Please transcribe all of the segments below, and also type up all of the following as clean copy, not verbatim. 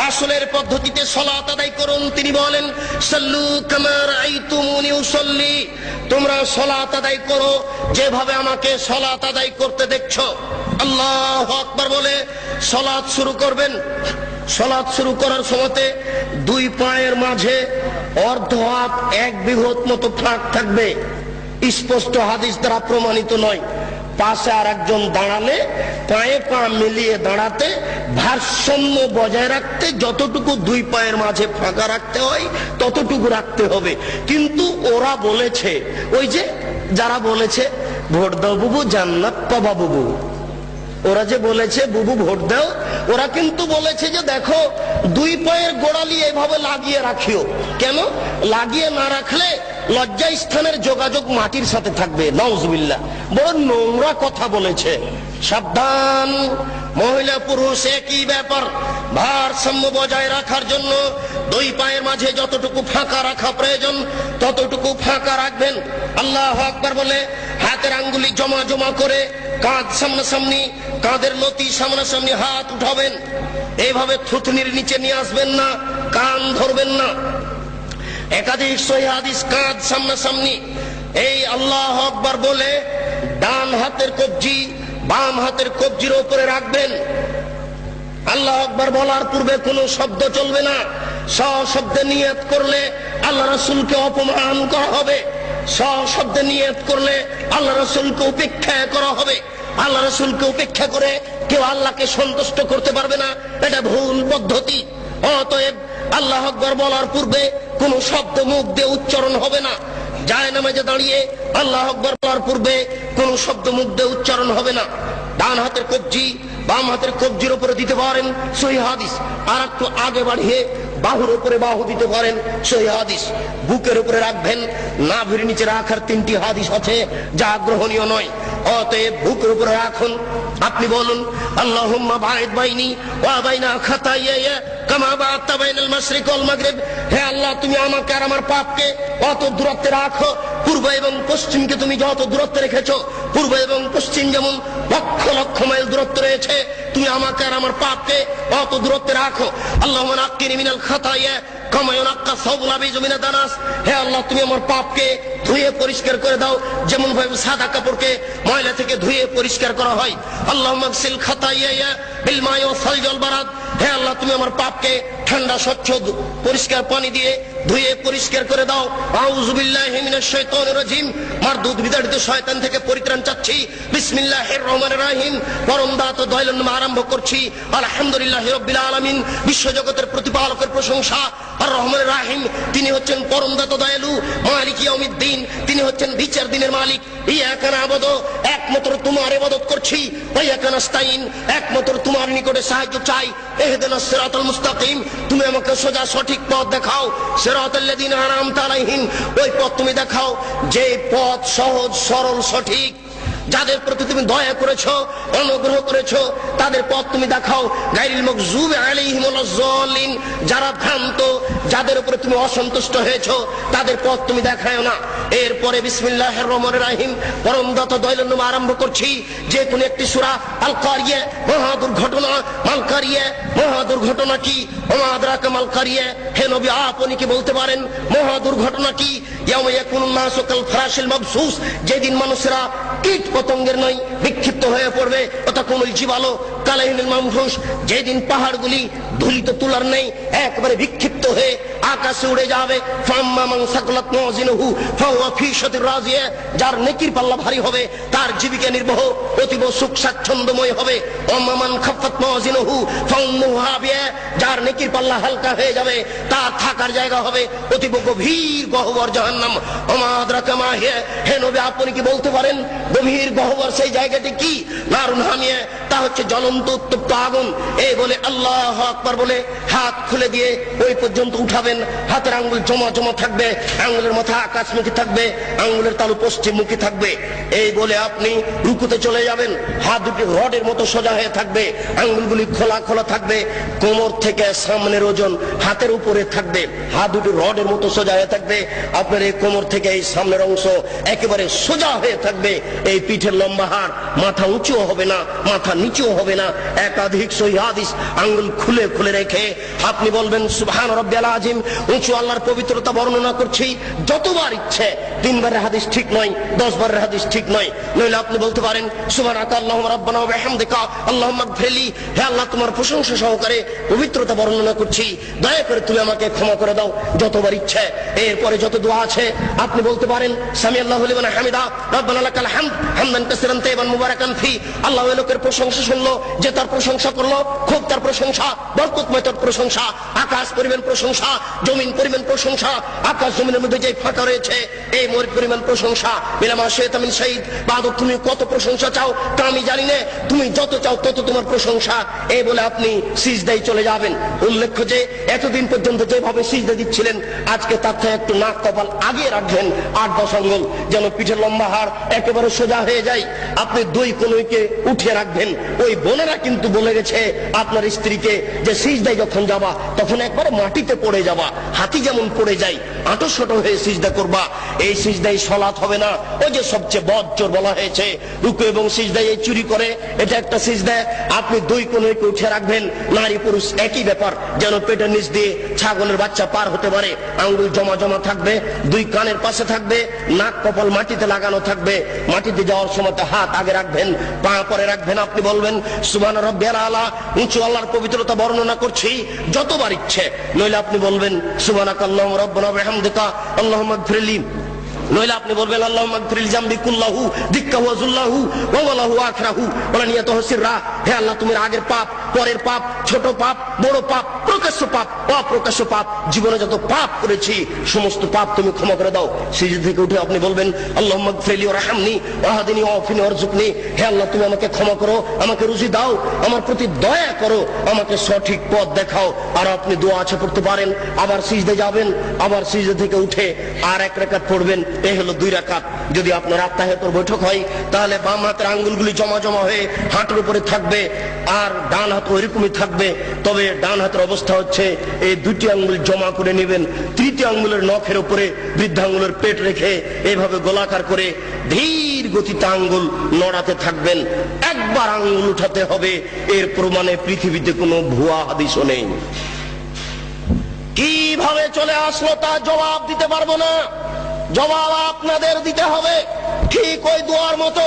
রাসূলের পদ্ধতিতে সালাত আদায় করুন। তিনি বলেন, সাল্লু কামা রাআইতুমুনি উসাল্লি, তোমরা সালাত আদায় করো যেভাবে আমাকে সালাত আদায় করতে দেখছো। আল্লাহু আকবার বলে সালাত শুরু করবেন। সালাত শুরু করার সময়তে দুই পায়ের মাঝে অর্ধ হাত এক বিঘত মতো ফাঁক থাকবে। স্পষ্ট হাদিস দ্বারা প্রমাণিত নয়। পাশে আর একজন দাঁড়ালে পায়ে পা মিলিয়ে দাঁড়াতে, ভারসাম্য বজায় রাখতে যতটুকু দুই পায়ের মাঝে ফাঁকা রাখতে হয় ততটুকু রাখতে হবে। কিন্তু ওরা বলেছে, ওই যে যারা বলেছে ভোট দাও বুবু জান্নাত পাবা বুবু, ওরা যে বলেছে বুবু ভোট দাও, ওরা কিন্তু বলেছে যে দেখো দুই পায়ের গোড়ালি এভাবে লাগিয়ে রাখিও। কেন লাগিয়ে না রাখলে লজ্জা স্থানের যোগাযোগ মাটির সাথে থাকবে। নাউজুবিল্লাহ, বড় নোংরা কথা বলেছে। সাবধান, মহিলা পুরুষ একই ব্যাপার। ভারসাম্য বজায় রাখার জন্য দুই পায়ের মাঝে যতটুকু ফাঁকা রাখা প্রয়োজন ততটুকু ফাঁকা রাখবেন। আল্লাহু আকবার বলে হাতের আঙ্গুলি জমা জমা করে কাঁধ সামনাসামনি, কাঁধের লতি সামনাসামনি হাত উঠাবেন। এইভাবে থুতনির নিচে নিয়ে আসবেন না, কান ধরবেন না। একাধিক সহিহ হাদিস কাঁধ সামনাসামনি। এই আল্লাহু আকবার বলে ডান হাতের কবজি বাম হাতের কবজির উপরে রাখবেন। আল্লাহু আকবার বলার পূর্বে কোনো শব্দ চলবে না। সশব্দে নিয়ত করলে আল্লাহ রাসূলকে অপমান করা হবে। সশব্দে নিয়ত করলে আল্লাহ রাসূলকে উপেক্ষা করা হবে। আল্লাহ রাসূলকে উপেক্ষা করে কেউ আল্লাহকে সন্তুষ্ট করতে পারবে না, এটা ভুল পদ্ধতি। অতএব আল্লাহু আকবার বলার পূর্বে কোন শব্দ মুখ দিয়ে উচ্চারণ হবে না। জায়নামাজে দাঁড়িয়ে আল্লাহু আকবার বলার পূর্বে কোন শব্দ মুখ দিয়ে উচ্চারণ হবে না। ডান হাতের কবজি বাম হাতের কবজির উপরে দিতে পারেন, সহিহ হাদিস। আর একটু আগে বাড়িয়ে বাহুর উপরে বাহু দিতে পারেন, সহিহ হাদিস। বুকের উপরে রাখবেন, নাভির নিচে রাখার তিনটি হাদিস আছে যা গ্রহণীয় নয়। অতএব বুকের উপরে রাখুন। আপনি বলুন, আল্লাহুম্মা বাঈদ বাইনি ওয়া বাইনা খাতায়ায়া কামা বা'আদতা বাইনাল মাশরিক ওয়াল মাগরিব। হে আল্লাহ, তুমি আমাকে আর আমার পাপকে অত দূরত্বে রাখো, পূর্ব এবং পশ্চিমকে তুমি যত দূরত্বে রেখেছো, পূর্ব এবং পশ্চিম যেমন লক্ষ লক্ষ মাইল দূরত্ব রয়েছে, তুমি আমাকে আর আমার পাপকে অত দূরত্বে রাখো। আল্লাহুম্মা নাক্কিনি মিনাল খাতায়া কামা ইউনাক্কা সাওবুল আবিজ মিনাদ দানাস। হে আল্লাহ, তুমি আমার পাপকে ধুয়ে পরিষ্কার করে দাও যেমন ভাবে সাদা কাপড়কে ময়লা থেকে ধুয়ে পরিষ্কার করা হয়। আল্লাহুম্মা গসিল খাতায়া বিল মাই ওয়াস সালজি ওয়াল বারাদ। হে আল্লাহ, তুমি আমার পাপকে ঠান্ডা স্বচ্ছ পরিষ্কার পানি দিয়ে ধুয়ে পরিষ্কার করে দাও। আউযু বিল্লাহি মিনাশ শাইতানির রাজিম। মারদুদ বিতাড়িত শয়তান থেকে পরিত্রাণ চাচ্ছি। বিসমিল্লাহির রহমানির রহিম। পরম দাতা দয়ালুর নামে আরম্ভ করছি। আলহামদুলিল্লাহি রাব্বিল আলামিন। বিশ্বজগতের প্রতিপালকের প্রশংসা। আর রহমানির রহিম, তিনি হচ্ছেন পরম দাতা দয়ালু। মালিক ইয়াউমিদ্দিন, তিনি হচ্ছেন বিচার দিনের মালিক। ইয়াকা না'বুদু, একমাত্র তোমার ইবাদত করছি। ওয়া ইয়াকা নাস্তাইন, একমাত্র তোমার নিকটে সাহায্য চাই। ইহদিনাস সিরাতাল মুস্তাকিম, তুমি আমাকে সোজা সঠিক পথ দেখাও। সিরাতাল্লাযিনা আন'আমতা আলাইহিম, ওই পথ তুমি দেখাও যে পথ সহজ সরল সঠিক। যাদের প্রতি তুমি দয়া করেছো, অনুগ্রহ করেছো, তাদের পথ তুমি দেখাও। গায়রিল মাগযুবি আলাইহিম ওয়ালাজ যালিন, যারা ভ্রান্ত, যাদের উপরে তুমি অসন্তুষ্ট হয়েছো, তাদের পথ তুমি দেখাও না। এরপরে বিসমিল্লাহির রহমানির রহিম, পরম দাতা দয়ালুর নামে আরম্ভ করছি। যে কোন একটি সূরা। আল কারিয়া, মহা দুর্ঘটনা। মাল কারিয়া, মহা দুর্ঘটনা কি? ওমা আদরাকা মাল কারিয়া। হে নবী, আপনি কি বলতে পারেন মহা দুর্ঘটনা কি? ইয়াউমা ইয়াকুনুন নাসু কাল ফারাশিল মাবসুস, যেদিন মানুষেরা কীট পতঙ্গের নয় বিক্ষিপ্ত হয়ে পড়বে। অতাকুনুল জিবালু কালাইহিল মামফুস, যেদিন পাহাড়গুলি ধুলিত তুলার নেই একবারে বিক্ষিপ্ত হয়ে আকাশে উড়ে যাবে। ফাম্মা মান সাকলাত মাওয়াজিনুহু ফাহুয়া ফি শাতির রাজিয়া, যার নেকির পাল্লা ভারী হবে তার জীবিকা নির্বাহ অতীব সুখ স্বাচ্ছন্দ্যময় হবে। ওয়াম্মা মান খাফফাত মাওয়াজিনুহু ফাউম্মুহু হাবিয়া, যার নেকির পাল্লা হালকা হয়ে যাবে তার থাকার জায়গা হবে অতীব গভীর গহ্বর জাহান্নাম। ওমা আদরাকা মা হিয়া, হে নবী, আপনি কি বলতে পারেন গভীর গহ্বর সেই জায়গাটি কি? নারুন হামিয়া, তা হচ্ছে জ্বলন্ত উত্তপ্ত আগুন। এই বলে আল্লাহু আকবার বলে হাত খুলে দিয়ে ওই পর্যন্ত উঠাবেন। হাতের আঙ্গুল জমা জমা থাকবে, আঙ্গুলের মাথা আকাশমুখী থাকবে, আঙ্গুলের তালু পশ্চিমমুখী থাকবে। এই বলে আপনি রুকুতে চলে যাবেন। হাত দুটি রডের মতো সোজা হয়ে থাকবে, আঙ্গুলগুলি খোলা খোলা থাকবে, কোমর কোমর থেকে সামনের ওজন হাতের উপরে থাকবে, হাত দুটো রডের মতো সোজা হয়ে থাকবে, আপনার এই কোমর থেকে এই সামনের অংশ একেবারে সোজা হয়ে থাকবে, এই পিঠের লম্বা হাড়, মাথা উঁচুও হবে না, মাথা নিচুও হবে না। একাধিক সহিহ হাদিস আঙ্গুল খুলে খুলে রেখে আপনি বলবেন সুবহান রাব্বিয়াল আযীম। উঁচু আল্লাহর পবিত্রতা বর্ণনা করছি, যতবার ইচ্ছে, 3 বারের হাদিস ঠিক নয়, 10 বারের হাদিস ঠিক নয়। নইলে আপনি বলতে পারেন সুবহানাকা আল্লাহুম্মা রাব্বানা ওয়া বিহামদিকা আল্লাহুম্মা ইগফিরলি, হে আল্লাহ তোমার প্রশংসা সহকারে পবিত্রতা বর্ণনা করছি, দয়া করে তুমি আমাকে ক্ষমা করে দাও, যতবার ইচ্ছে। এরপরে যত দোয়া আছে আপনি বলতে পারেন সামি আল্লাহু লিমান হামিদা রাব্বানা লাকাল হামদ হামদান কাসীরান তাইয়িবান মুবারাকান ফি। আল্লাহ ওই লোকের প্রশংসা শুনলো যে তার প্রশংসা করলো, খুব তার প্রশংসা, বরকতময় তার প্রশংসা। আকাশ পরিমাণ প্রশংসা, জমিন পরিমাণ প্রশংসা, আকাশ জমিনের মধ্যে যে ফাঁকা রয়েছে এই পরিমাণ প্রশংসা। বিলামা শেতামিন শহীদ বাদক, তুমি কত প্রশংসা চাও তা আমি জানি না, তুমি যত চাও তত তোমার প্রশংসা। এই বলে আপনি সিজদায় চলে যাবেন। উল্লেখ্য যে এতদিন পর্যন্ত যেভাবে সিজদা দিচ্ছিলেন, আজকে তার থেকে একটু নাক কপাল আগে রাখবেন, 8-10 আঙ্গুল, যেন পিঠের লম্বা হাড় একেবারে সোজা হয়ে যায়। আপনি 2 কোণকে উঠিয়ে রাখবেন। ওই বোনেরা কিন্তু বলে গেছে আপনার স্ত্রীকে যে সিজদায় যখন যাবা তখন একবারে মাটিতে পড়ে যাবা, হাতি যেমন পড়ে যায়, আঁটো হয়ে সিজদা করবা। এই সিজদায় সালাত হবে না। ওই যে সবচেয়ে বজ্জর বলা হয়েছে রুকু এবং সিজদায় এই চুরি করে, এটা একটা সিজদা। আপনি 2 কোণকে উঠে রাখবেন, নারী পুরুষ একই ব্যাপার, যেন পেটের নিচ দিয়ে ছাগলের বাচ্চা পার হতে পারে। আঙ্গুল জমা জমা থাকবে, 2 কানের পাশে থাকবে, নাক কপাল মাটিতে লাগানো থাকবে। মাটিতে যাওয়ার সময় হাত আগে রাখবেন, পা পরে রাখবেন। আপনি বলবেন সুবহান রাব্বিয়াল আলা। উঁচু আল্লাহর পবিত্রতা বর্ণনা করছি, যতবার ইচ্ছে। নইলে আপনি বলবেন সুবহানাকা আল্লাহুম্মা রাব্বানা ওয়া বিহামদিকা আল্লাহুম্মা ইগফিরলি। নইলে আপনি বলবেন আল্লাহুম্মা ইগফিরলি জামবি কুল্লাহু দিক্কাহু ওয়া যুল্লাহু ওয়া ওয়ালাহু আখরাহু ওয়া নিয়াতুহু সিররা। হে আল্লাহ, তুমি আগের পাপ, পরের পাপ, ছোট পাপ, বড় পাপ, প্রকাশ্য পাপ, অপ্রকাশ্য পাপ, জীবনে যত পাপ করেছি সমস্ত পাপ তুমি ক্ষমা করে দাও। সিজদা থেকে উঠে আপনি বলবেন আল্লাহুম্মা ইগফিরলি ওয়ারহামনি ওয়াহদিনি ওয়াফিনি ওয়ারযুকনি। হে আল্লাহ, তুমি আমাকে ক্ষমা করো, আমাকে রুজি দাও, আমার প্রতি দয়া করো, আমাকে সঠিক পথ দেখাও। আর আপনি দোয়া আছে পড়তে পারেন, আবার সিজদা যাবেন, আবার সিজদা থেকে উঠে আর 1 রাকাত পড়বেন। এই হলো 2 রাকাত। যদি আপনার আত্মাহিয়াতুর বৈঠক হয় তাহলে বাম হাতের আঙ্গুলগুলি জমা জমা হয়ে হাঁটুর উপরে থাকবে, আর ডান হাত ওইরকমই থাকবে। তবে ডান হাতের অবস্থা হচ্ছে এই 2টি আঙ্গুল জমা করে নেবেন, 3টি আঙ্গুলের নখের উপরে বৃদ্ধাঙ্গুলের পেট রেখে এইভাবে গোলাকার করে ধীর গতিতে আঙ্গুল নড়াতে থাকবেন। একবার আঙ্গুল উঠাতে হবে, এর প্রমাণে পৃথিবীতে কোনো ভুয়া হাদিসও নেই। কিভাবে চলে আসলো তা জবাব দিতে পারবো না, জবাব আপনাদের দিতে হবে। ঠিক ওই দোয়ার মতো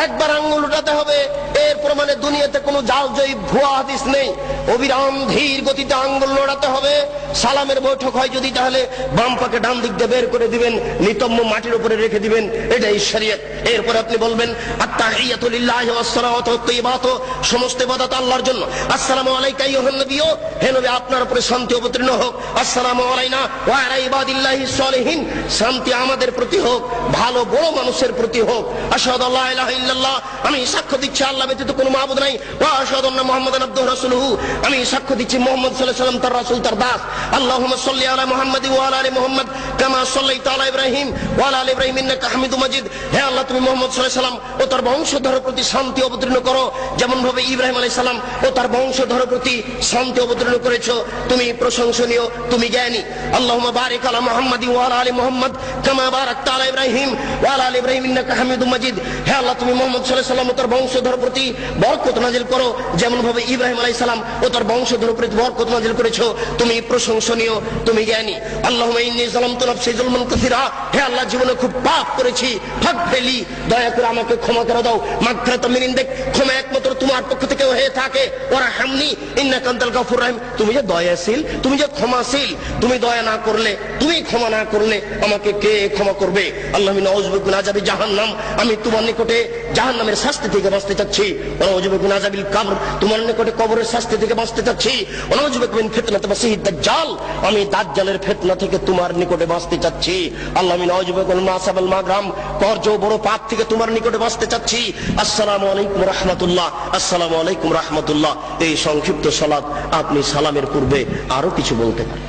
একবার আঙ্গুল উঠাতে হবে, এর প্রমাণে দুনিয়াতে কোনো জালজয়ী ভুয়া হাদিস নেই। অবিরাম ধীর গতিতে আঙ্গুল নড়াতে হবে। সালামের বৈঠক হয় যদি, তাহলে বাম পাকে ডান দিক দিয়ে বের করে দিবেন, নিতম্ব মাটির উপরে রেখে দিবেন, এটাই শরীয়ত। এরপর আপনি বলবেন আত্তাহিয়াতু লিল্লাহি ওয়াস সালাওয়াতু তাইয়্যিবাতু, সমস্ত ইবাদত আল্লাহর জন্য। আসসালামু আলাইকা আইয়ুহান নবী, হে নবী আপনার উপরে শান্তি অবতীর্ণ হোক। আসসালামু আলাইনা ওয়া আলা ইবাদিল্লাহিস সলিহিন, শান্তি আমাদের প্রতি হোক, ভালো বড় মানুষের প্রতি হোক। আশহাদু আল্লা ইলাহা ইল্লাল্লাহ, আমি সাক্ষ্য দিচ্ছি আল্লাহ ব্যতীত কোনো মাবুদ নাই। ওয়া আশহাদু আন্না মুহাম্মাদান আবদুহু রাসূলুহু, আমি সাক্ষ্য দিচ্ছি মুহাম্মদ সাল্লাল্লাহু আলাইহি ওয়াসাল্লাম তার রাসূল, তার দাস। আল্লাহুম্মা সাল্লি আলা মুহাম্মাদ ওয়া আলা আলি মুহাম্মাদ কামা সাল্লাইতা আলা ইব্রাহিম ওয়া আলা আলি ইব্রাহিম ইন্নাকা হামিদুম মাজিদ। হে আল্লাহ, তুমি মুহাম্মদ সাল্লাল্লাহু আলাইহি ওয়াসাল্লাম ও তার বংশধরের প্রতি শান্তি অবতীর্ণ করো, যেমন ভাবে ইব্রাহিম আলাইহিস সালাম ও তার বংশধরের প্রতি শান্তি অবতীর্ণ করেছো। তুমি প্রশংসনীয়, তুমি জ্ঞানী। আল্লাহুম্মা বারিক আলা মুহাম্মাদ ওয়া আলা আলি মুহাম্মাদ কামা বারাকতা আলা ইব্রাহিম ওয়া আলা আলি ইব্রাহিম ইন্নাকা হামিদুম মাজিদ। হে আল্লাহ, তুমি মুহাম্মদ সাল্লাল্লাহু আলাইহি ওয়াসাল্লাম ও তার বংশধরের প্রতি বরকত নাজিল করো, যেমন ভাবে ইব্রাহিম আলাইহিস সালাম ও তার বংশধরের প্রতি বরকত নাজিল করেছো। তুমি প্রশংসনীয়, তুমি জ্ঞানী। আল্লাহুম্মা ইন্নী যালামতু নাফসি যুলমান কাসীরা, হে আল্লাহ, জীবনে খুব পাপ করেছি, ফাগফিরলি, দয়া করে আমাকে ক্ষমা করে দাও। মাগফিরাতাম মিন ইনদিক, ক্ষমা একমাত্র তোমার পক্ষ থেকে হয়ে থাকে। ওয়ারহামনি ইন্নাকা আনতাল গাফুর রহিম, তুমি যে দয়াশীল, তুমি যে ক্ষমাশীল, তুমি দয়া না করলে, তুমি ক্ষমা না করলে আমাকে কে ক্ষমা করবে? আল্লাহুম্মা নাউযু বিকা মিন আযাবি জাহান্নাম, আমি তোমার নিকটে জাহান্নামের শাস্তি থেকে বাঁচতে চাচ্ছি। ওয়া নাউযু বিকা মিন আযাবিল কবর, তোমার নিকটে কবরের শাস্তি থেকে বাঁচতে চাচ্ছি। ওয়া নাউযু বিকা মিন ফিতনাতিল মাসিহিদ দাজ্জাল, আমি দাজ্জালের ফিতনা থেকে তোমার নিকটে বাঁচতে চাচ্ছি। আল্লাহুম্মা নাউযু বিকা মিন মাসাবাল মাগরাম, কর্জ বড় পাপ থেকে তোমার নিকটে বাঁচতে চাচ্ছি। আসসালামু আলাইকুম রাহমাতুল্লাহ, আসসালামু আলাইকুম রাহমাতুল্লাহ। এই সংক্ষিপ্ত সালাত আপনি সালামের পূর্বে আরো কিছু বলতে পারেন।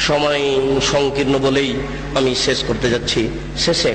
সময় সংকীর্ণ বলেই আমি শেষ করতে যাচ্ছি। শেষে